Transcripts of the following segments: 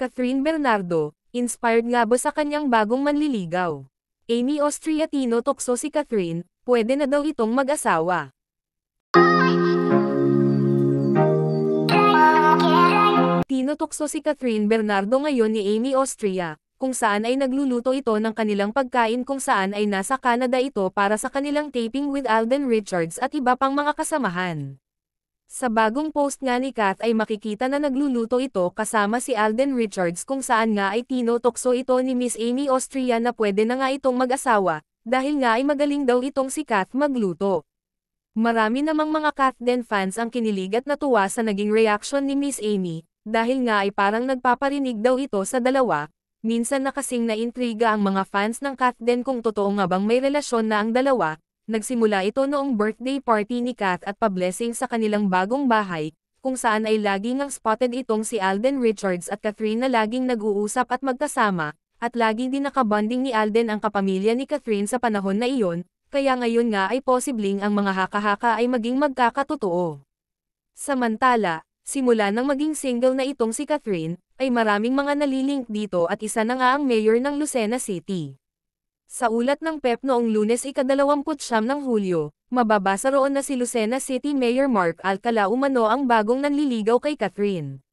Catherine Bernardo, inspired nga ba sa kanyang bagong manliligaw? Amy Austria tinutokso si Catherine, pwede na daw itong mag-asawa. Tinutokso si Catherine Bernardo ngayon ni Amy Austria, kung saan ay nagluluto ito ng kanilang pagkain kung saan ay nasa Canada ito para sa kanilang taping with Alden Richards at iba pang mga kasamahan. Sa bagong post nga ni Kath ay makikita na nagluluto ito kasama si Alden Richards kung saan nga ay tinutokso ito ni Miss Amy Austria na pwede na nga itong mag-asawa, dahil nga ay magaling daw itong si Kath magluto. Marami namang mga Kathden fans ang kinilig at natuwa sa naging reaction ni Miss Amy, dahil nga ay parang nagpaparinig daw ito sa dalawa. Minsan na kasing naintriga ang mga fans ng Kathden kung totoo nga bang may relasyon na ang dalawa. Nagsimula ito noong birthday party ni Kath at pa-blessing sa kanilang bagong bahay, kung saan ay laging ang spotted itong si Alden Richards at Catherine na laging nag-uusap at magkasama, at laging din nakabonding ni Alden ang kapamilya ni Catherine sa panahon na iyon, kaya ngayon nga ay posibleng ang mga haka-haka ay maging magkakatotoo. Samantala, simula nang maging single na itong si Catherine, ay maraming mga nalilink dito at isa na nga ang mayor ng Lucena City. Sa ulat ng PEP noong Lunes ika-29 ng Hulyo, mababasa roon na si Lucena City Mayor Mark Alcala umano ang bagong nanliligaw kay Catherine.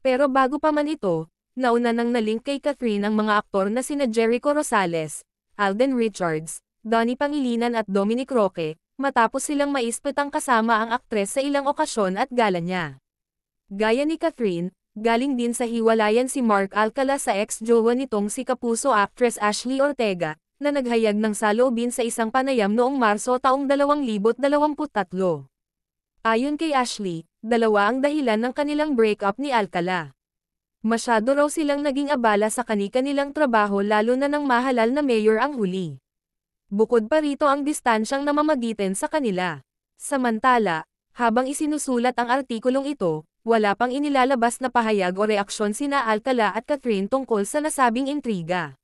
Pero bago pa man ito, nauna nang nalink kay Catherine ang mga aktor na sina Jericho Rosales, Alden Richards, Donnie Pangilinan at Dominic Roque, matapos silang maispetang kasama ang aktres sa ilang okasyon at gala niya. Gaya ni Catherine, galing din sa hiwalayan si Mark Alcala sa ex-jowa nitong si kapuso actress Ashley Ortega, na naghayag ng saloobin sa isang panayam noong Marso taong 2023. Ayon kay Ashley, dalawa ang dahilan ng kanilang breakup ni Alcala. Masyado raw silang naging abala sa kani-kanilang trabaho lalo na ng mahalal na mayor ang huli. Bukod pa rito ang distansyang namamagitan sa kanila. Samantala, habang isinusulat ang artikulong ito, wala pang inilalabas na pahayag o reaksyon sina Alcala at Catherine tungkol sa nasabing intriga.